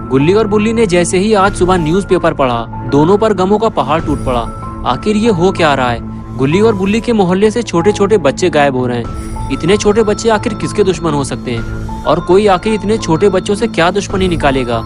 गुल्ली और बुल्ली ने जैसे ही आज सुबह न्यूज़पेपर पढ़ा, दोनों पर गमों का पहाड़ टूट पड़ा। आखिर ये हो क्या रहा है? गुल्ली और बुल्ली के मोहल्ले से छोटे छोटे बच्चे गायब हो रहे हैं। इतने छोटे बच्चे आखिर किसके दुश्मन हो सकते हैं? और कोई आखिर इतने छोटे बच्चों से क्या दुश्मनी निकालेगा?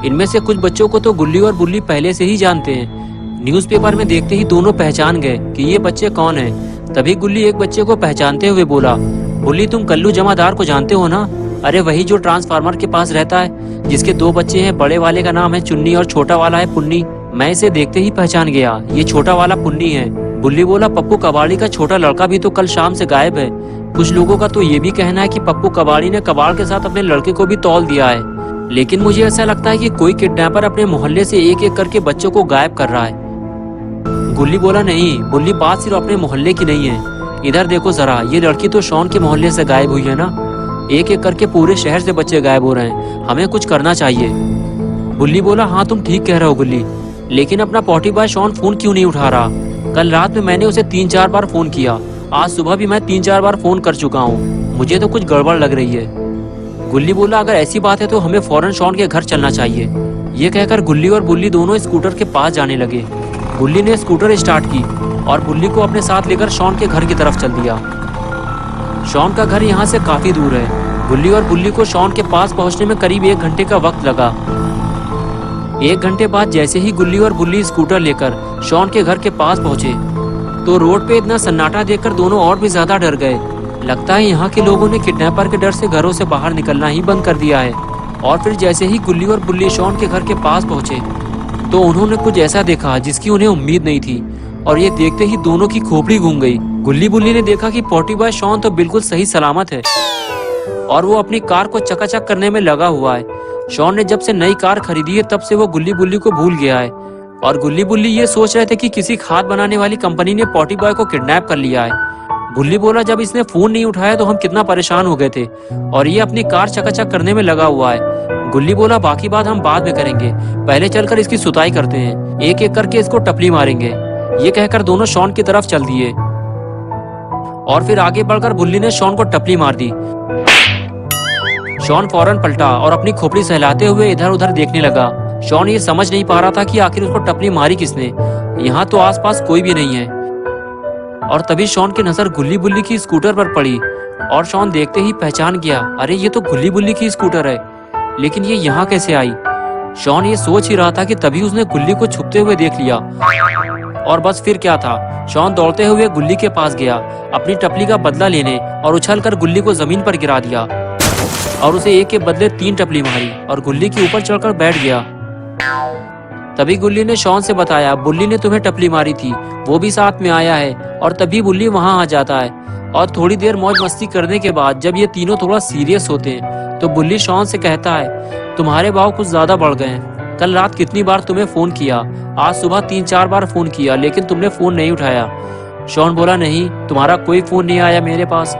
इनमें से कुछ बच्चों को तो गुल्ली और बुल्ली पहले से ही जानते हैं। न्यूज़पेपर में देखते ही दोनों पहचान गए कि ये बच्चे कौन हैं। तभी गुल्ली एक बच्चे को पहचानते हुए बोला, बुल्ली तुम कल्लू जमादार को जानते हो ना? अरे वही जो ट्रांसफार्मर के पास रहता है, जिसके दो बच्चे हैं, बड़े वाले का नाम है चुन्नी और छोटा वाला है पुन्नी। मैं इसे देखते ही पहचान गया, ये छोटा वाला पुन्नी है। बुल्ली बोला, पप्पू कबाड़ी का छोटा लड़का भी तो कल शाम से गायब है। कुछ लोगों का तो ये भी कहना है कि पप्पू कबाड़ी ने कबाड़ के साथ अपने लड़के को भी तौल दिया है। लेकिन मुझे ऐसा लगता है कि कोई किडनैपर अपने मोहल्ले से एक एक करके बच्चों को गायब कर रहा है। गुल्ली बोला, नहीं बुल्ली, बात सिर्फ अपने मोहल्ले की नहीं है। इधर देखो जरा, ये लड़की तो शॉन के मोहल्ले से गायब हुई है ना। एक एक करके पूरे शहर से बच्चे गायब हो रहे हैं, हमें कुछ करना चाहिए। बुल्ली बोला, हाँ तुम ठीक कह रहे हो गुल्ली, लेकिन अपना पॉटी बॉय शॉन फोन क्यों नहीं उठा रहा? कल रात में मैंने उसे 3-4 बार फोन किया, आज सुबह भी मैं 3-4 बार फोन कर चुका हूँ। मुझे तो कुछ गड़बड़ लग रही है। गुल्ली बोला, अगर ऐसी बात है तो हमें फौरन शॉन के घर चलना चाहिए। ये कहकर गुल्ली और बुल्ली दोनों स्कूटर के पास जाने लगे। गुल्ली ने स्कूटर स्टार्ट की और बुल्ली को अपने साथ लेकर शॉन के घर की तरफ चल दिया। शॉन का घर यहाँ से काफी दूर है। गुल्ली और बुल्ली को शॉन के पास पहुँचने में करीब 1 घंटे का वक्त लगा। 1 घंटे बाद जैसे ही गुल्ली और बुल्ली स्कूटर लेकर शॉन के घर के पास पहुँचे तो रोड पे इतना सन्नाटा देखकर दोनों और भी ज्यादा डर गए। लगता है यहाँ के लोगों ने किडनैपर के डर से घरों से बाहर निकलना ही बंद कर दिया है। और फिर जैसे ही गुल्ली और बुल्ली शॉन के घर के पास पहुँचे तो उन्होंने कुछ ऐसा देखा जिसकी उन्हें उम्मीद नहीं थी, और ये देखते ही दोनों की खोपड़ी घूम गई। गुल्ली बुल्ली ने देखा कि पॉटी बॉय शॉन तो बिल्कुल सही सलामत है और वो अपनी कार को चकाचक करने में लगा हुआ है। शॉन ने जब से नई कार खरीदी है तब से वो गुल्ली बुल्ली को भूल गया है, और गुल्ली बुल्ली ये सोच रहे थे कि किसी खाद बनाने वाली कंपनी ने पॉटी बॉय को किडनैप कर लिया है। बुल्ली बोला, जब इसने फोन नहीं उठाया तो हम कितना परेशान हो गए थे, और ये अपनी कार चकाचक करने में लगा हुआ है। गुल्ली बोला, बाकी बात हम बाद में करेंगे, पहले चलकर इसकी सुताई करते हैं, एक एक करके इसको टपली मारेंगे। ये कहकर दोनों शॉन की तरफ चल दिए और फिर आगे बढ़कर बुल्ली ने शॉन को टपली मार दी। शॉन फौरन पलटा और अपनी खोपड़ी सहलाते हुए इधर उधर देखने लगा। शॉन ये समझ नहीं पा रहा था कि आखिर उसको टपली मारी किसने। यहाँ तो आसपास कोई भी नहीं है। और तभी शॉन की नजर गुल्ली बुल्ली की स्कूटर पर पड़ी और शॉन देखते ही पहचान गया, अरे ये तो गुल्ली बुल्ली की स्कूटर है, लेकिन ये यहाँ कैसे आई? शॉन ये सोच ही रहा था कि तभी उसने गुल्ली को छुपते हुए देख लिया। और बस फिर क्या था, शॉन दौड़ते हुए गुल्ली के पास गया अपनी टपली का बदला लेने और उछलकर गुल्ली को जमीन पर गिरा दिया और उसे एक के बदले 3 टपली मारी और गुल्ली के ऊपर चढ़कर बैठ गया। तभी गुल्ली ने शॉन से बताया, बुल्ली ने तुम्हें टपली मारी थी, वो भी साथ में आया है। और तभी बुल्ली वहां आ जाता है और थोड़ी देर मौज मस्ती करने के बाद जब ये तीनों थोड़ा सीरियस होते हैं तो बुल्ली शॉन से कहता है, तुम्हारे भाव कुछ ज्यादा बढ़ गए हैं। कल रात कितनी बार तुम्हें फोन किया, आज सुबह 3-4 बार फोन किया, लेकिन तुमने फोन नहीं उठाया। शॉन बोला, नहीं, तुम्हारा कोई फोन नहीं आया मेरे पास।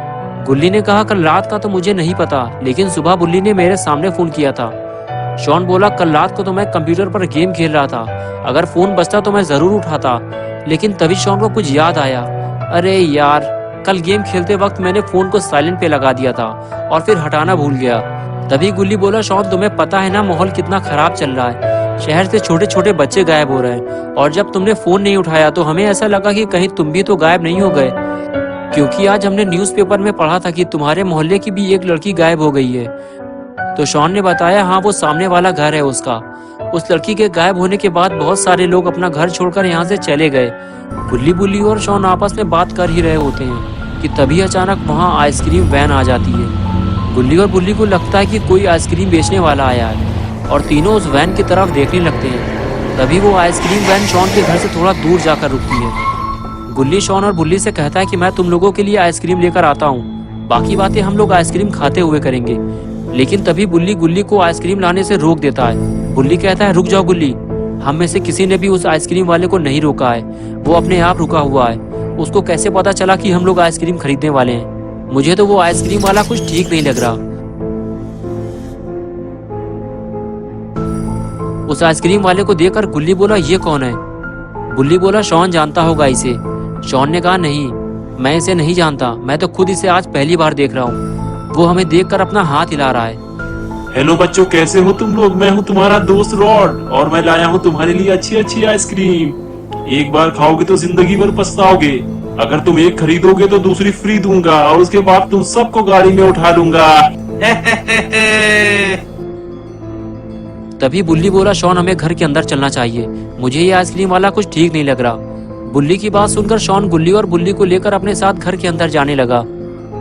गुल्ली ने कहा, कल रात का तो मुझे नहीं पता, लेकिन सुबह बुल्ली ने मेरे सामने फोन किया था। शॉन बोला, कल रात को तो मैं कंप्यूटर पर गेम खेल रहा था, अगर फोन बजता तो मैं जरूर उठाता। लेकिन तभी शॉन को कुछ याद आया, अरे यार, कल गेम खेलते वक्त मैंने फोन को साइलेंट पे लगा दिया था और फिर हटाना भूल गया। तभी गुल्ली बोला, शॉन तुम्हें पता है ना माहौल कितना खराब चल रहा है, शहर से छोटे छोटे बच्चे गायब हो रहे हैं, और जब तुमने फोन नहीं उठाया तो हमें ऐसा लगा कि कहीं तुम भी तो गायब नहीं हो गए, क्योंकि आज हमने न्यूज़पेपर में पढ़ा था कि तुम्हारे मोहल्ले की भी एक लड़की गायब हो गई है। तो शॉन ने बताया, हाँ वो सामने वाला घर है उसका। उस लड़की के गायब होने के बाद बहुत सारे लोग अपना घर छोड़कर यहाँ से चले गए। गुल्ली बुल्ली और शॉन आपस में बात कर ही रहे होते हैं कि तभी अचानक वहाँ आइसक्रीम वैन आ जाती है। गुल्ली और बुल्ली को लगता है कि कोई आइसक्रीम बेचने वाला आया है और तीनों उस वैन की तरफ देखने लगते हैं। तभी वो आइसक्रीम वैन शॉन के घर से थोड़ा दूर जाकर रुकती है। गुल्ली शॉन और बुल्ली से कहता है कि मैं तुम लोगों के लिए आइसक्रीम लेकर आता हूँ, बाकी बातें हम लोग आइसक्रीम खाते हुए करेंगे। लेकिन तभी बुल्ली गुल्ली को आइसक्रीम लाने से रोक देता है। बुल्ली कहता है, रुक जाओ गुल्ली, हम में से किसी ने भी उस आइसक्रीम वाले को नहीं रोका है, वो अपने आप रुका हुआ है। उसको कैसे पता चला कि हम लोग आइसक्रीम खरीदने वाले हैं? मुझे तो वो आइसक्रीम वाला कुछ ठीक नहीं लग रहा। उस आइसक्रीम वाले को देखकर गुल्ली बोला, ये कौन है? बुल्ली बोला, शॉन जानता होगा इसे। शॉन ने कहा, नहीं, मैं इसे नहीं जानता, मैं तो खुद इसे आज पहली बार देख रहा हूँ। वो हमें देखकर अपना हाथ हिला रहा है। हेलो बच्चों, कैसे हो तुम लोग? मैं हूँ तुम्हारा दोस्त रॉड और मैं लाया हूँ तुम्हारे लिए अच्छी अच्छी आइसक्रीम। एक बार खाओगे तो जिंदगी भर पछताओगे। अगर तुम एक खरीदोगे तो दूसरी फ्री दूंगा और उसके बाद तुम सबको गाड़ी में उठा लूंगा। तभी बुल्ली बोला, शॉन हमें घर के अंदर चलना चाहिए, मुझे ये आइसक्रीम वाला कुछ ठीक नहीं लग रहा। बुल्ली की बात सुनकर शॉन गुल्ली और बुल्ली को लेकर अपने साथ घर के अंदर जाने लगा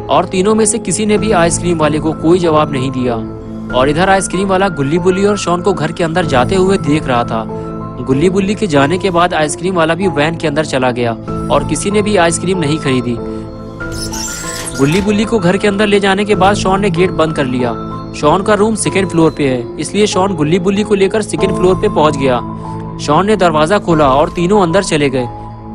और तीनों में से किसी ने भी आइसक्रीम वाले को कोई जवाब नहीं दिया। और इधर आइसक्रीम वाला गुल्ली बुल्ली और शॉन को घर के अंदर जाते हुए देख रहा था। गुल्ली बुल्ली के जाने के बाद आइसक्रीम वाला भी वैन के अंदर चला गया और किसी ने भी आइसक्रीम नहीं खरीदी। गुल्ली बुल्ली को घर के अंदर ले जाने के बाद शॉन ने गेट बंद कर लिया। शॉन का रूम सेकंड फ्लोर पे है, इसलिए शॉन गुल्ली बुल्ली को लेकर सेकंड फ्लोर पे पहुंच गया। शॉन ने दरवाजा खोला और तीनों अंदर चले गए।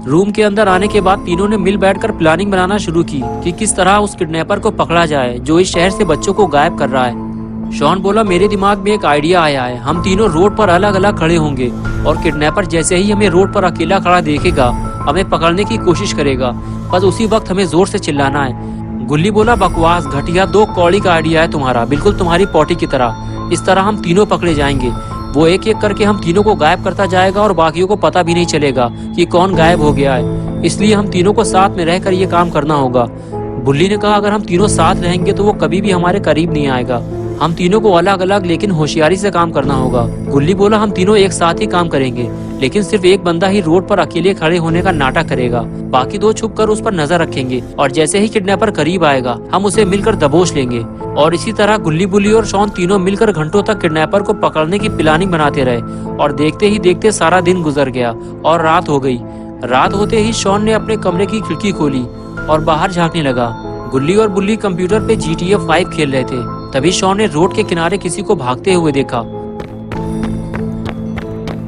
रूम के अंदर आने के बाद तीनों ने मिल बैठकर प्लानिंग बनाना शुरू की कि किस तरह उस किडनैपर को पकड़ा जाए जो इस शहर से बच्चों को गायब कर रहा है। शॉन बोला, मेरे दिमाग में एक आइडिया आया है। हम तीनों रोड पर अलग अलग खड़े होंगे और किडनैपर जैसे ही हमें रोड पर अकेला खड़ा देखेगा हमें पकड़ने की कोशिश करेगा, बस उसी वक्त हमें जोर से चिल्लाना है। गुल्ली बोला, बकवास, घटिया, दो कौड़ी का आइडिया है तुम्हारा, बिल्कुल तुम्हारी पॉटी की तरह। इस तरह हम तीनों पकड़े जाएंगे। वो एक एक करके हम तीनों को गायब करता जाएगा और बाकियों को पता भी नहीं चलेगा कि कौन गायब हो गया है। इसलिए हम तीनों को साथ में रहकर ये काम करना होगा। बुल्ली ने कहा, अगर हम तीनों साथ रहेंगे तो वो कभी भी हमारे करीब नहीं आएगा। हम तीनों को अलग अलग लेकिन होशियारी से काम करना होगा। गुल्ली बोला, हम तीनों एक साथ ही काम करेंगे, लेकिन सिर्फ एक बंदा ही रोड पर अकेले खड़े होने का नाटक करेगा, बाकी दो छुपकर उस पर नजर रखेंगे और जैसे ही किडनैपर करीब आएगा हम उसे मिलकर दबोच लेंगे। और इसी तरह गुल्ली बुल्ली और शॉन तीनों मिलकर घंटों तक किडनैपर को पकड़ने की प्लानिंग बनाते रहे। और देखते ही देखते सारा दिन गुजर गया और रात हो गई। रात होते ही शॉन ने अपने कमरे की खिड़की खोली और बाहर झांकने लगा। गुल्ली और बुल्ली कंप्यूटर पे GTA 5 खेल रहे थे। तभी शॉन ने रोड के किनारे किसी को भागते हुए देखा,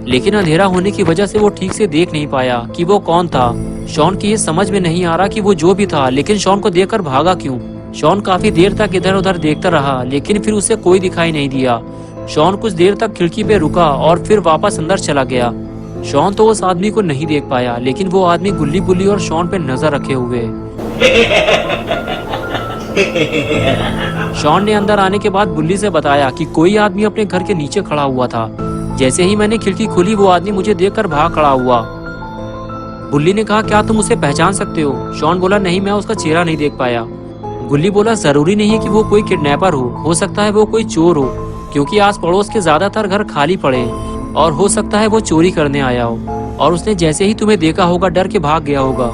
लेकिन अंधेरा होने की वजह से वो ठीक से देख नहीं पाया कि वो कौन था। शॉन की ये समझ में नहीं आ रहा कि वो जो भी था, लेकिन शॉन को देखकर भागा क्यों। शॉन काफी देर तक इधर उधर देखता रहा, लेकिन फिर उसे कोई दिखाई नहीं दिया। शॉन कुछ देर तक खिड़की पे रुका और फिर वापस अंदर चला गया। शॉन तो उस आदमी को नहीं देख पाया, लेकिन वो आदमी गुल्ली बुल्ली और शॉन पे नजर रखे हुए। शॉन ने अंदर आने के बाद बुल्ली से बताया कि कोई आदमी अपने घर के नीचे खड़ा हुआ था। जैसे ही मैंने खिड़की खोली वो आदमी मुझे देखकर भाग खड़ा हुआ। बुल्ली ने कहा, क्या तुम उसे पहचान सकते हो? शॉन बोला, नहीं, मैं उसका चेहरा नहीं देख पाया। गुल्ली बोला, जरूरी नहीं है कि वो कोई किडनैपर हो सकता है वो कोई चोर हो, क्योंकि आस पड़ोस के ज्यादातर घर खाली पड़े हैं और हो सकता है वो चोरी करने आया हो और उसने जैसे ही तुम्हें देखा होगा डर के भाग गया होगा।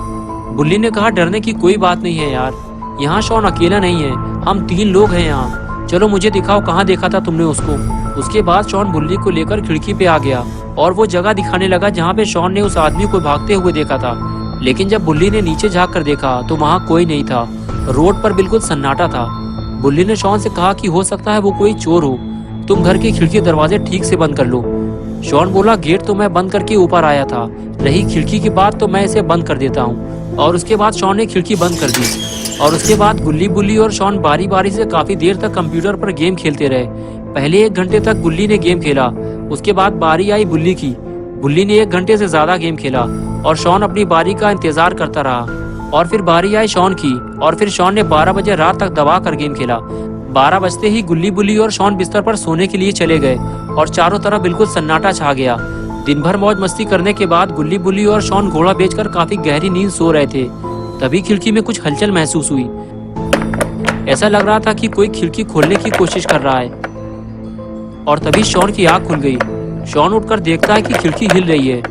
बुल्ली ने कहा, डरने की कोई बात नहीं है यार, यहाँ शॉन अकेला नहीं है, हम 3 लोग हैं यहाँ। चलो मुझे दिखाओ कहाँ देखा था तुमने उसको। उसके बाद शॉन बुल्ली को लेकर खिड़की पे आ गया और वो जगह दिखाने लगा जहाँ पे शॉन ने उस आदमी को भागते हुए देखा था। लेकिन जब बुल्ली ने नीचे झाँक कर देखा तो वहाँ कोई नहीं था। रोड पर बिल्कुल सन्नाटा था। बुल्ली ने शॉन से कहा कि हो सकता है वो कोई चोर हो, तुम घर की खिड़की दरवाजे ठीक से बंद कर लो। शॉन बोला, गेट तो मैं बंद करके ऊपर आया था, रही खिड़की की बात तो मैं इसे बंद कर देता हूँ। और उसके बाद शॉन ने खिड़की बंद कर दी और उसके बाद गुल्ली बुल्ली और शॉन बारी बारी से काफी देर तक कंप्यूटर पर गेम खेलते रहे। पहले 1 घंटे तक गुल्ली ने गेम खेला, उसके बाद बारी आई बुल्ली की। बुल्ली ने 1 घंटे से ज्यादा गेम खेला और शॉन अपनी बारी का इंतजार करता रहा। और फिर बारी आई शॉन की और फिर शॉन ने 12 बजे रात तक दबा कर गेम खेला। 12 बजते ही गुल्ली बुल्ली और शॉन बिस्तर पर सोने के लिए चले गए और चारों तरफ बिल्कुल सन्नाटा छा गया। दिन भर मौज मस्ती करने के बाद गुल्ली बुल्ली और शॉन घोड़ा बेचकर काफी गहरी नींद सो रहे थे। तभी खिड़की में कुछ हलचल महसूस हुई। ऐसा लग रहा था कि कोई खिड़की खोलने की कोशिश कर रहा है। और तभी शॉन की आंख खुल गई। शॉन उठकर देखता है कि खिड़की हिल रही है,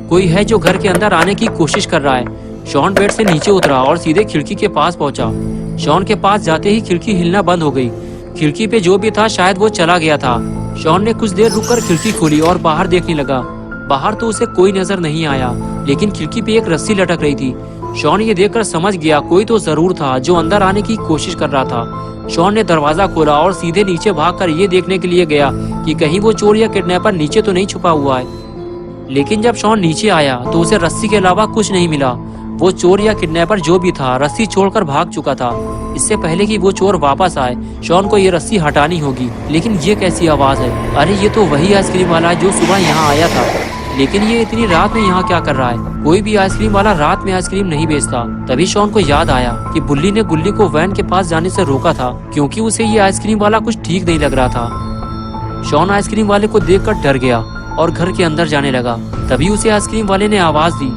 कोई है जो घर के अंदर आने की कोशिश कर रहा है। शॉन बेड से नीचे उतरा और सीधे खिड़की के पास पहुंचा। शॉन के पास जाते ही खिड़की हिलना बंद हो गई। खिड़की पे जो भी था शायद वो चला गया था। शॉन ने कुछ देर रुककर खिड़की खोली और बाहर देखने लगा। बाहर तो उसे कोई नजर नहीं आया, लेकिन खिड़की पे एक रस्सी लटक रही थी। शॉन ये देखकर समझ गया कोई तो जरूर था जो अंदर आने की कोशिश कर रहा था। शॉन ने दरवाजा खोला और सीधे नीचे भागकर ये देखने के लिए गया कि कहीं वो चोर या किडनैपर नीचे तो नहीं छुपा हुआ है। लेकिन जब शॉन नीचे आया तो उसे रस्सी के अलावा कुछ नहीं मिला। वो चोर या किडनैपर जो भी था रस्सी छोड़कर भाग चुका था। इससे पहले कि वो चोर वापस आए शॉन को ये रस्सी हटानी होगी। लेकिन ये कैसी आवाज है? अरे ये तो वही आइसक्रीम वाला है जो सुबह यहाँ आया था। लेकिन ये इतनी रात में यहाँ क्या कर रहा है? कोई भी आइसक्रीम वाला रात में आइसक्रीम नहीं बेचता। तभी शॉन को याद आया कि बुल्ली ने गुल्ली को वैन के पास जाने से रोका था, क्योंकि उसे ये आइसक्रीम वाला कुछ ठीक नहीं लग रहा था। शॉन आइसक्रीम वाले को देखकर डर गया और घर के अंदर जाने लगा। तभी उसे आइसक्रीम वाले ने आवाज दी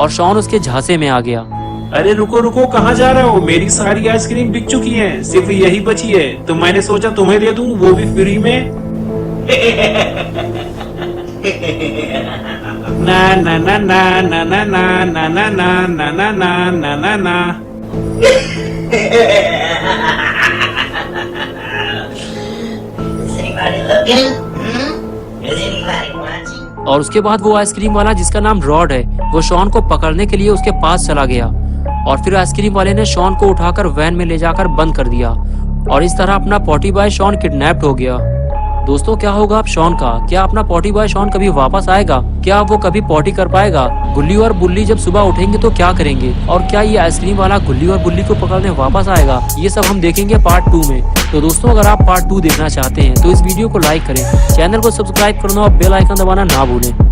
और शॉन उसके झांसे में आ गया। अरे रुको रुको, कहाँ जा रहे हो? मेरी सारी आइसक्रीम बिक चुकी है, सिर्फ यही बची है, तो मैंने सोचा तुम्हें दे दूं, वो भी फ्री में। ना ना ना ना ना ना ना ना ना ना ना ना ना ना ना ना। Is anybody looking? Is anybody watching? और उसके बाद वो आइसक्रीम वाला जिसका नाम रॉड है, वो शॉन को पकड़ने के लिए उसके पास चला गया और फिर आइसक्रीम वाले ने शॉन को उठाकर वैन में ले जाकर बंद कर दिया और इस तरह अपना पॉटी बॉय शॉन किडनैप्ड हो गया। दोस्तों, क्या होगा अब शॉन का? क्या अपना पॉटी बॉय शॉन कभी वापस आएगा? क्या वो कभी पॉटी कर पाएगा? गुल्ली और बुल्ली जब सुबह उठेंगे तो क्या करेंगे? और क्या ये आइसक्रीम वाला गुल्ली और बुल्ली को पकड़ने वापस आएगा? ये सब हम देखेंगे पार्ट 2 में। तो दोस्तों, अगर आप पार्ट 2 देखना चाहते हैं तो इस वीडियो को लाइक करें, चैनल को सब्सक्राइब करना और बेल आइकन दबाना ना भूलें।